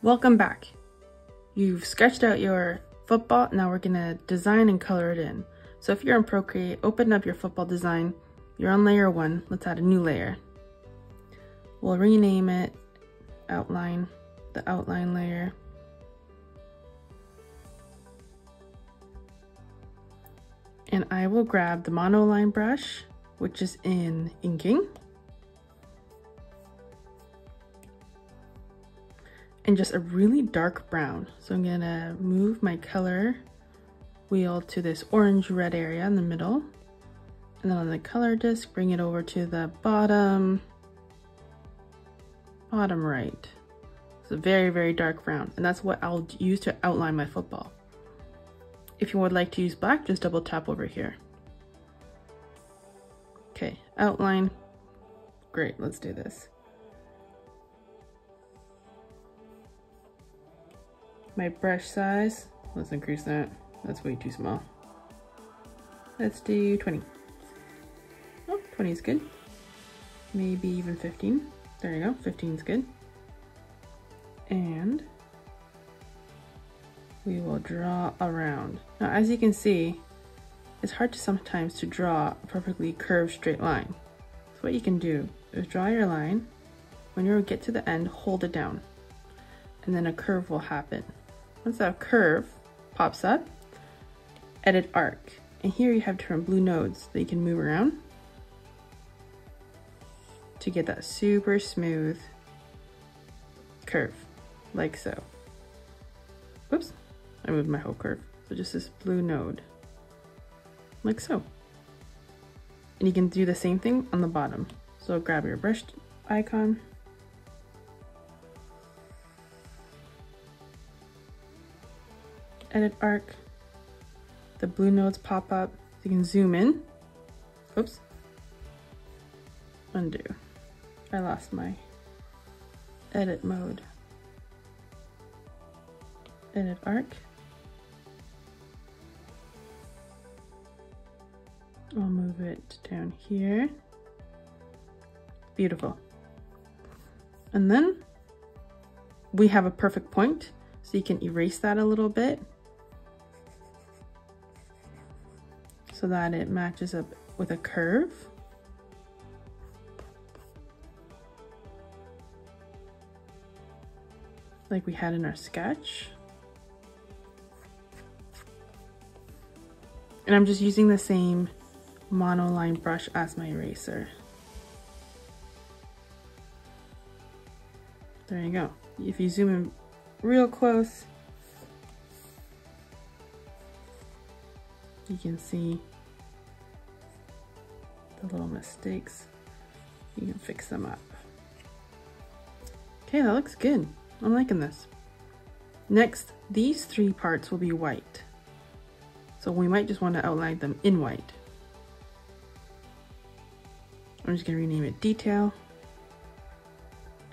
Welcome back. You've sketched out your football, now we're gonna design and color it in. So if you're in Procreate, open up your football design. You're on layer 1, let's add a new layer. We'll rename it outline, the outline layer. And I will grab the monoline brush, which is in inking. And just a really dark brown. So I'm gonna move my color wheel to this orange red area in the middle. And then on the color disc, bring it over to the bottom right. It's a very, very dark brown. And that's what I'll use to outline my football. If you would like to use black, just double tap over here. Okay, outline. Great, let's do this. My brush size, let's increase that. That's way too small. Let's do 20. Oh, 20 is good. Maybe even 15. There you go, 15 is good. And we will draw around. Now, as you can see, it's hard sometimes to draw a perfectly curved straight line. So what you can do is draw your line. When you get to the end, hold it down. And then a curve will happen. Once that curve pops up, edit arc. And here you have different blue nodes that you can move around to get that super smooth curve, like so. Oops, I moved my whole curve. So just this blue node, like so. And you can do the same thing on the bottom. So grab your brush icon, edit arc, the blue nodes pop up, so you can zoom in. Oops, undo. I lost my edit mode. Edit arc. I'll move it down here. Beautiful. And then we have a perfect point, so you can erase that a little bit so that it matches up with a curve. Like we had in our sketch. And I'm just using the same monoline brush as my eraser. There you go. If you zoom in real close, you can see the little mistakes. You can fix them up. Okay, that looks good. I'm liking this. Next, these 3 parts will be white. So we might just want to outline them in white. I'm just gonna rename it detail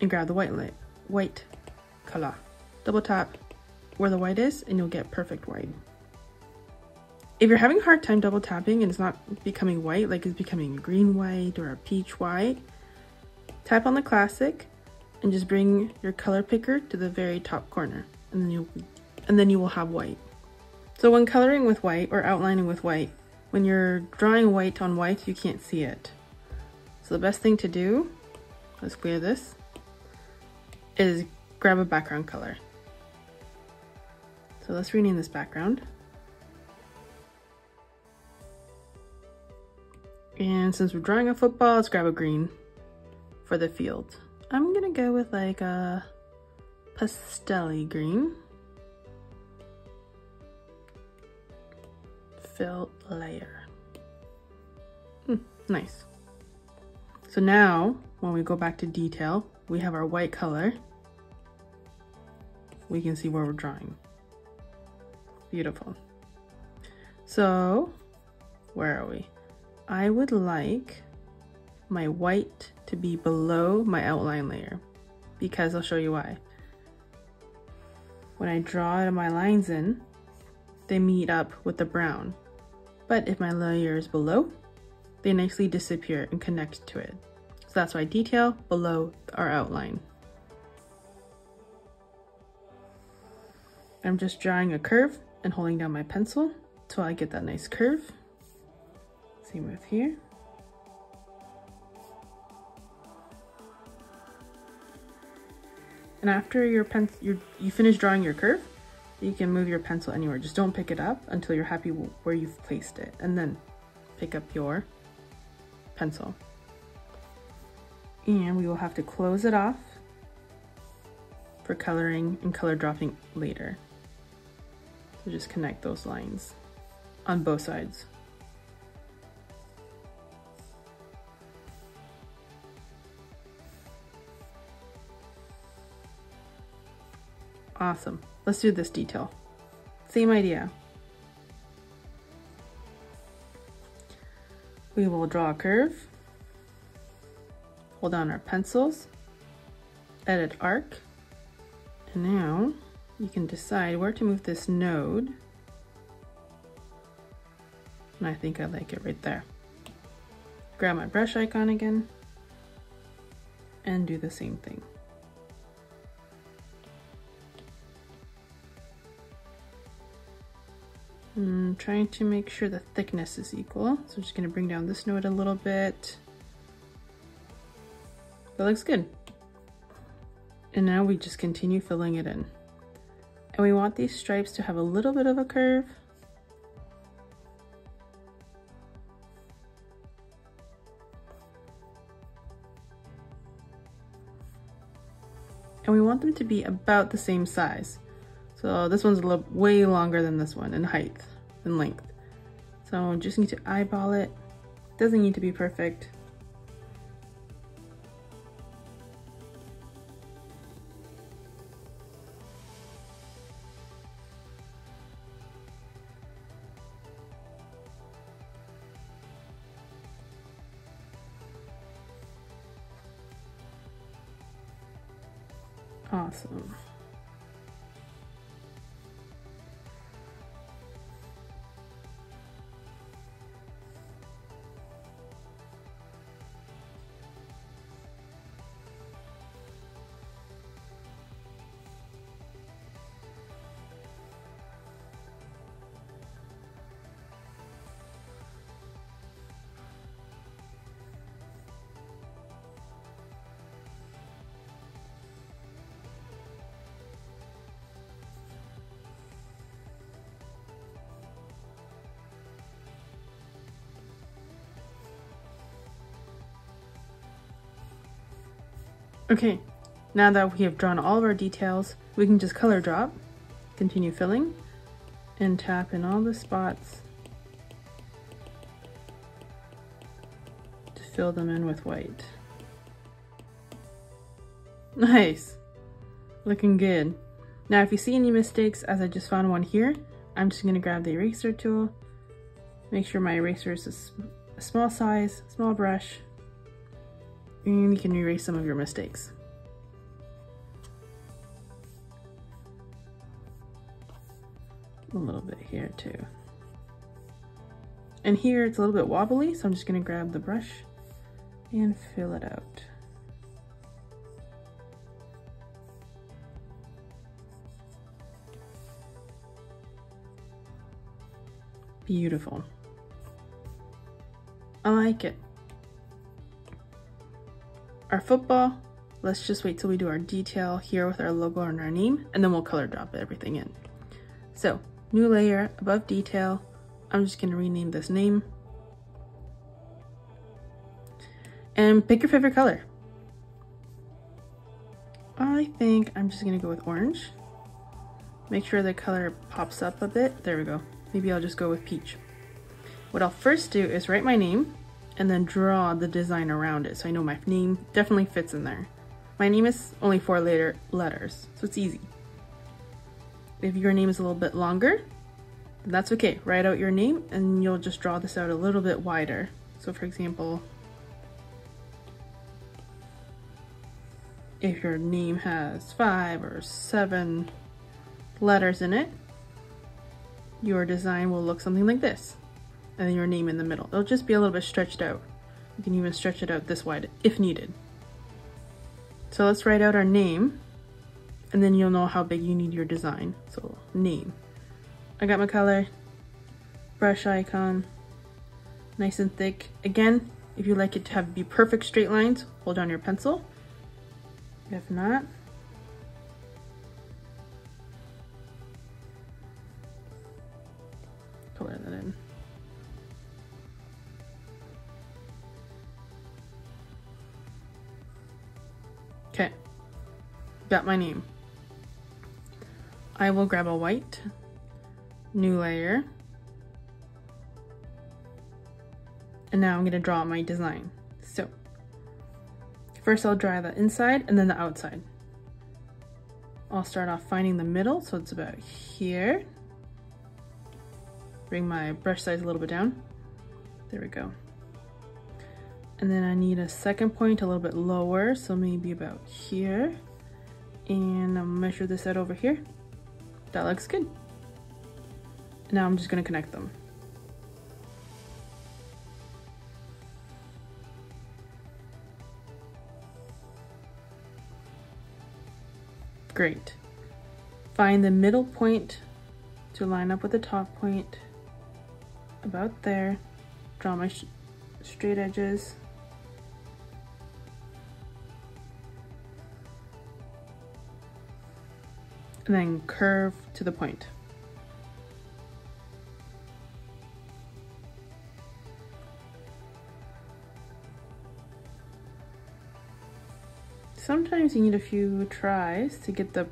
and grab the white color. Double tap where the white is and you'll get perfect white. If you're having a hard time double tapping and it's not becoming white, like it's becoming a green white or a peach white, tap on the classic and just bring your color picker to the very top corner, and then you will have white. So when coloring with white or outlining with white, when you're drawing white on white, you can't see it. So the best thing to do, let's clear this, is grab a background color. So let's rename this background. And since we're drawing a football, let's grab a green for the field. I'm gonna go with like a pastel-y green. Fill layer. Nice. So now, when we go back to detail, we have our white color. We can see where we're drawing. Beautiful. So, where are we? I would like my white to be below my outline layer, because I'll show you why. When I draw my lines in, they meet up with the brown. But if my layer is below, they nicely disappear and connect to it. So that's why detail below our outline. I'm just drawing a curve and holding down my pencil till I get that nice curve. Same with here. And after you finish drawing your curve, you can move your pencil anywhere. Just don't pick it up until you're happy where you've placed it, and then pick up your pencil. And we will have to close it off for coloring and color dropping later. So just connect those lines on both sides. Awesome. Let's do this detail. Same idea. We will draw a curve, hold down our pencils, edit arc, and now you can decide where to move this node. And I think I like it right there. Grab my brush icon again and do the same thing. I'm trying to make sure the thickness is equal. So I'm just gonna bring down this node a little bit. That looks good. And now we just continue filling it in. And we want these stripes to have a little bit of a curve. And we want them to be about the same size. So this one's way longer than this one in height and length. So just need to eyeball it. Doesn't need to be perfect. Awesome. Okay, now that we have drawn all of our details, we can just color drop, continue filling, and tap in all the spots to fill them in with white. Nice, looking good. Now if you see any mistakes, as I just found one here, I'm just gonna grab the eraser tool, make sure my eraser is a small size, small brush, and you can erase some of your mistakes. A little bit here too. And here it's a little bit wobbly, so I'm just gonna grab the brush and fill it out. Beautiful. I like it. Our football, let's just wait till we do our detail here with our logo and our name, and then we'll color drop everything in. So, new layer, above detail, I'm just gonna rename this name. And pick your favorite color. I think I'm just gonna go with orange. Make sure the color pops up a bit. There we go. Maybe I'll just go with peach. What I'll first do is write my name and then draw the design around it, so I know my name definitely fits in there. My name is only 4 letters, so it's easy. If your name is a little bit longer, then that's okay. Write out your name and you'll just draw this out a little bit wider. So for example, if your name has 5 or 7 letters in it, your design will look something like this. And then your name in the middle. It'll just be a little bit stretched out. You can even stretch it out this wide if needed. So let's write out our name and then you'll know how big you need your design. So name. I got my color, brush icon, nice and thick. Again, if you like it to be perfect straight lines, hold down your pencil. If not, color that in. Okay, got my name. I will grab a white, new layer, and now I'm gonna draw my design. So first I'll draw the inside and then the outside. I'll start off finding the middle, so it's about here. Bring my brush size a little bit down. There we go. And then I need a second point a little bit lower, so maybe about here. And I'll measure this out over here. That looks good. Now I'm just gonna connect them. Great. Find the middle point to line up with the top point. About there. Draw my straight edges. And then curve to the point. Sometimes you need a few tries to get the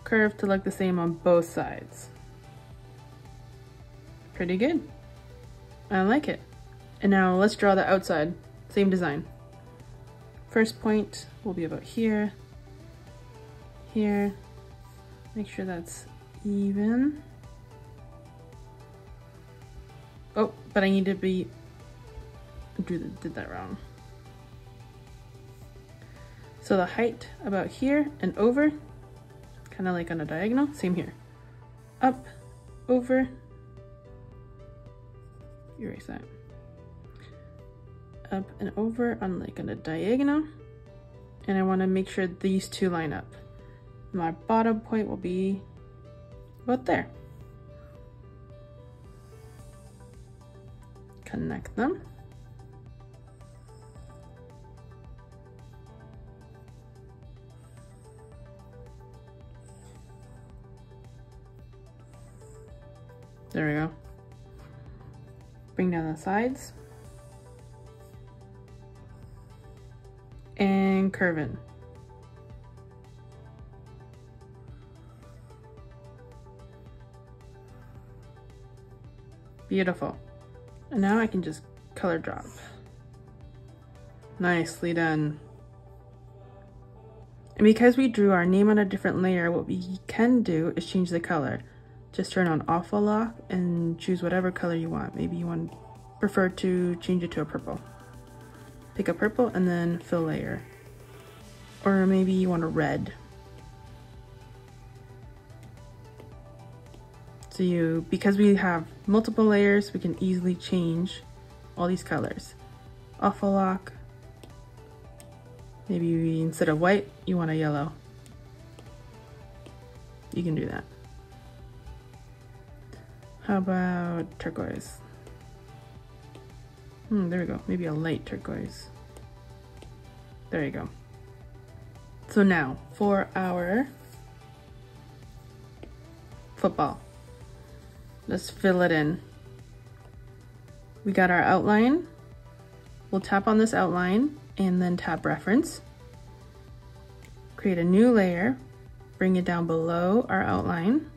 curve to look the same on both sides. Pretty good. I like it. And now let's draw the outside. Same design. First point will be about here. Here. Make sure that's even. Oh, but I need to be, did that wrong. So the height about here and over, kind of like on a diagonal, same here. Up, over, erase that. Up and over on like on a diagonal. And I want to make sure these two line up. My bottom point will be about there. Connect them. There we go. Bring down the sides. And curve in. Beautiful. And now I can just color drop. Nicely done. And because we drew our name on a different layer, what we can do is change the color. Just turn on auto lock and choose whatever color you want. Maybe you prefer to change it to a purple. Pick a purple and then fill layer. Or maybe you want a red. So because we have multiple layers, we can easily change all these colors. Auto lock. Maybe instead of white, you want a yellow. You can do that. How about turquoise? There we go. Maybe a light turquoise. There you go. So now for our football. Let's fill it in. We got our outline. We'll tap on this outline and then tap reference. Create a new layer. Bring it down below our outline.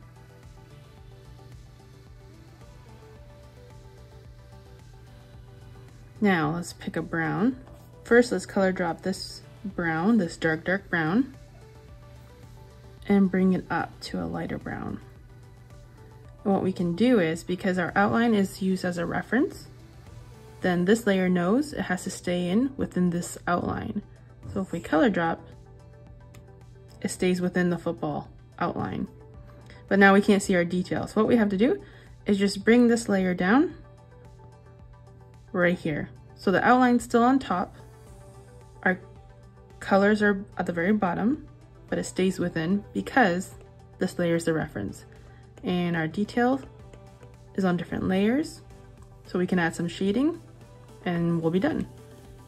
Now let's pick a brown. First, let's color drop this brown, this dark brown, and bring it up to a lighter brown. And what we can do is, because our outline is used as a reference, then this layer knows it has to stay within this outline. So if we color drop, it stays within the football outline. But now we can't see our details. What we have to do is just bring this layer down right here. So the outline's still on top. Our colors are at the very bottom. but it stays within because this layer is the reference. And our detail is on different layers, so we can add some shading and we'll be done.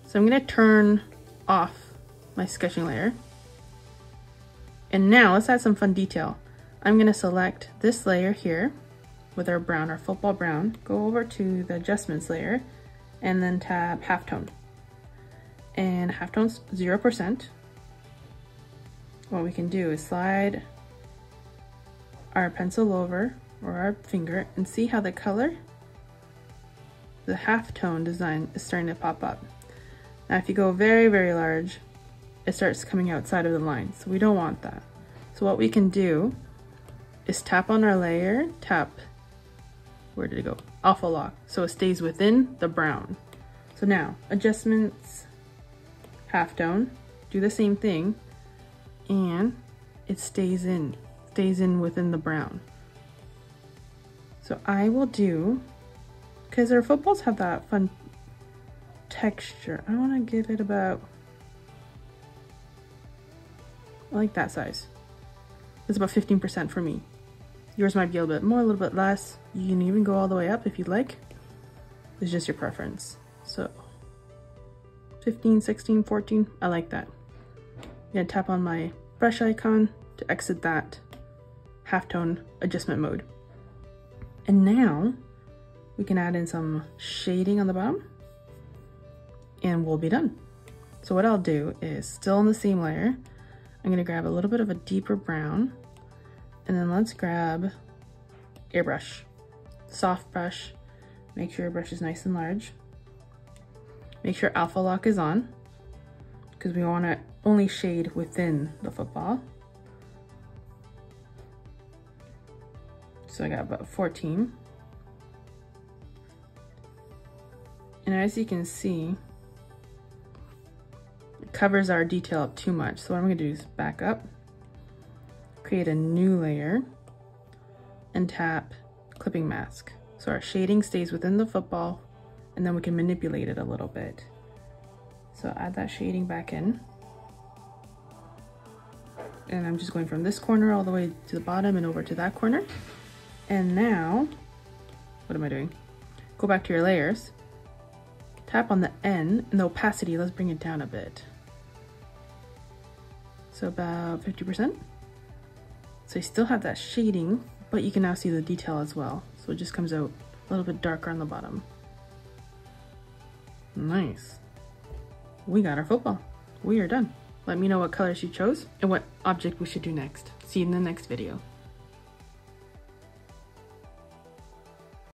So I'm gonna turn off my sketching layer. And now let's add some fun detail. I'm gonna select this layer here with our brown, our football brown, go over to the adjustments layer and then tap halftone. And halftone's 0%. What we can do is slide our pencil over or our finger and see how the color, the halftone design is starting to pop up. Now if you go very, very large, it starts coming outside of the line. So we don't want that. So what we can do is tap on our layer, tap, where did it go? Alpha lock, so it stays within the brown. So now, adjustments, halftone, do the same thing, and it stays in within the brown. So I will do, because our footballs have that fun texture, I want to give it about, I like that size. It's about 15% for me. Yours might be a little bit more, a little bit less. You can even go all the way up if you'd like. It's just your preference. So 15, 16, 14, I like that. I'm gonna tap on my brush icon to exit that halftone adjustment mode. And now we can add in some shading on the bottom and we'll be done. So what I'll do is, still on the same layer, I'm gonna grab a little bit of a deeper brown, and then let's grab airbrush, soft brush. Make sure your brush is nice and large. Make sure alpha lock is on, because we want to only shade within the football. So I got about 14. And as you can see, it covers our detail up too much. So what I'm gonna do is back up, create a new layer, and tap clipping mask. So our shading stays within the football, and then we can manipulate it a little bit. So add that shading back in. And I'm just going from this corner all the way to the bottom and over to that corner. And now, what am I doing? Go back to your layers, tap on the N, and the opacity, let's bring it down a bit. So about 50%. So you still have that shading, but you can now see the detail as well. So it just comes out a little bit darker on the bottom. Nice. We got our football. We are done. Let me know what colors you chose and what object we should do next. See you in the next video.